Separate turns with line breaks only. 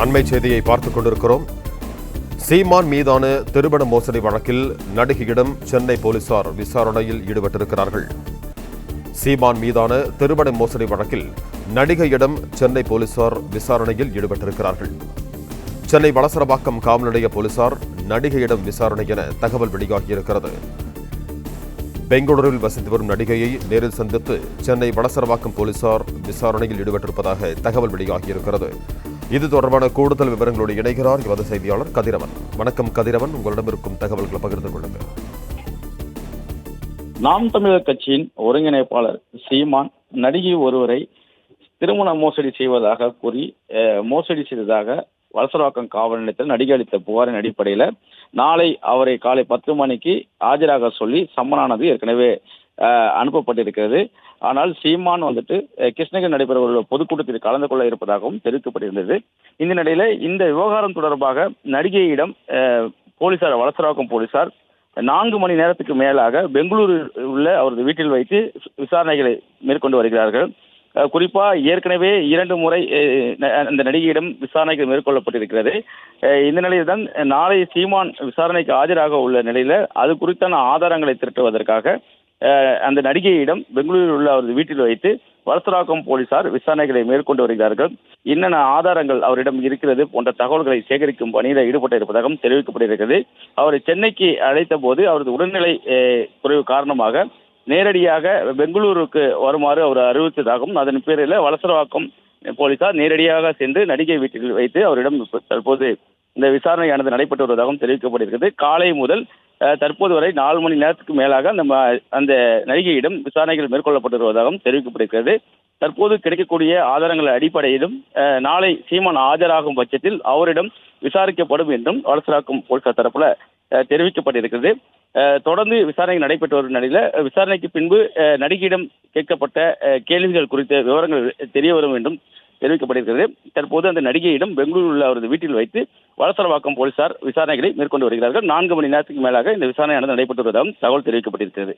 அண்மை செய்தியை பார்த்துக் கொண்டிருக்கிறோம். சீமான் மீதான திருமண மோசடி வழக்கில் நடிகையிடம் சென்னை போலீசார் விசாரணையில் ஈடுபட்டிருக்கிறார்கள். சீமான் மீதான திருமண மோசடி வழக்கில் நடிகையிடம் சென்னை போலீசார் விசாரணையில் ஈடுபட்டிருக்கிறார்கள். சென்னை வளசரவாக்கம் காவல் நிலைய போலீசார் நடிகையிடம் விசாரணை என தகவல் வெளியாகியிருக்கிறது. பெங்களூரில் வசித்து வரும் நடிகையை நேரில் சந்தித்து சென்னை வளசரவாக்கம் போலீசார் விசாரணையில் ஈடுபட்டிருப்பதாக தகவல் வெளியாகியிருக்கிறது. இது தொடர்பான கூடுதல் விவரங்களோடு இணைகிறார் எமது செய்தியாளர் கதிரவன். வணக்கம் கதிரவன், உங்களிடம் இருக்கும் தகவல்களை பகிர்ந்து கொள்ளுங்கள்.
நாம் தமிழர் கட்சியின் ஒருங்கிணைப்பாளர் சீமான் நடிகை ஒருவரை திருமண மோசடி செய்வதாக கூறி மோசடி செய்ததாக வளசரவாக்கம் காவல் நிலையத்தில் நடிகை அளித்த புகாரின் அடிப்படையில் நாளை அவரை காலை 10 மணிக்கு ஆஜராக சொல்லி சம்மனானது ஏற்கனவே அனுப்பப்பட்டிருக்கிறது. ஆனால் சீமான் கிருஷ்ணகிரி நடைபெறவுள்ள பொதுக்கூட்டத்தில் கலந்து கொள்ள இருப்பதாகவும் தெரிவிக்கப்பட்டிருந்தது. இந்த நிலையில இந்த விவகாரம் தொடர்பாக நடிகையிடம் போலீசார் வளசரவாக்கம் போலீசார் 4 மணி நேரத்துக்கு மேலாக பெங்களூரில் உள்ள அவரது வீட்டில் வைத்து விசாரணைகளை மேற்கொண்டு வருகிறார்கள். குறிப்பா ஏற்கனவே 2 முறை அந்த நடிகையிடம் விசாரணைகள் மேற்கொள்ளப்பட்டிருக்கிறது. இந்த நிலையில் தான் நாளை சீமான் விசாரணைக்கு ஆஜராக உள்ள நிலையில அது குறித்தான ஆதாரங்களை திரட்டுவதற்காக அந்த நடிகையிடம் பெங்களூரில் உள்ள அவரது வீட்டில் வைத்து வளசரவாக்கம் போலீசார் விசாரணைகளை மேற்கொண்டு வருகிறார்கள். என்னென்ன ஆதாரங்கள் அவரிடம் இருக்கிறது போன்ற தகவல்களை சேகரிக்கும் பணியில் ஈடுபட்டு இருப்பதாகவும் தெரிவிக்கப்பட்டிருக்கிறது. அவரை சென்னைக்கு அழைத்த போது அவரது உடல்நிலை குறைவு காரணமாக நேரடியாக பெங்களூருக்கு வருமாறு அவர் அறிவித்ததாகவும் அதன் பேரில் வளசரவாக்கம் போலீசார் நேரடியாக சென்று நடிகை வீட்டில் வைத்து அவரிடம் தற்போது இந்த விசாரணையானது நடைபெற்று வருவதாகவும் தெரிவிக்கப்பட்டிருக்கிறது. காலை முதல் தற்போது வரை 4 மணி நேரத்துக்கு மேலாக அந்த நடிகையிடம் விசாரணைகள் மேற்கொள்ளப்பட்டு வருவதாகவும் தெரிவிக்கப்பட்டிருக்கிறது. தற்போது கிடைக்கக்கூடிய ஆதாரங்கள் அடிப்படையிலும் நாளை சீமான் ஆஜராகும் பட்சத்தில் அவரிடம் விசாரிக்கப்படும் என்றும் வளசரவாக்கம் போலீசார் தரப்புல தெரிவிக்கப்பட்டிருக்கிறது. தொடர்ந்து விசாரணை நடைபெற்று வரும் நிலையில விசாரணைக்கு பின்பு நடிகையிடம் கேட்கப்பட்ட கேள்விகள் குறித்த விவரங்கள் தெரிய வரும் என்றும் தெரிவிக்கப்பட்டிருக்கிறது. தற்போது அந்த நடிகையிடம் பெங்களூரில் உள்ள அவரது வீட்டில் வைத்து வளசரவாக்கம் போலீசார் விசாரணைகளை மேற்கொண்டு வருகிறார்கள். 4 மணி நேரத்துக்கு மேலாக இந்த விசாரணையானது நடைபெற்று வருவதாகவும் தகவல் தெரிவிக்கப்பட்டிருக்கிறது.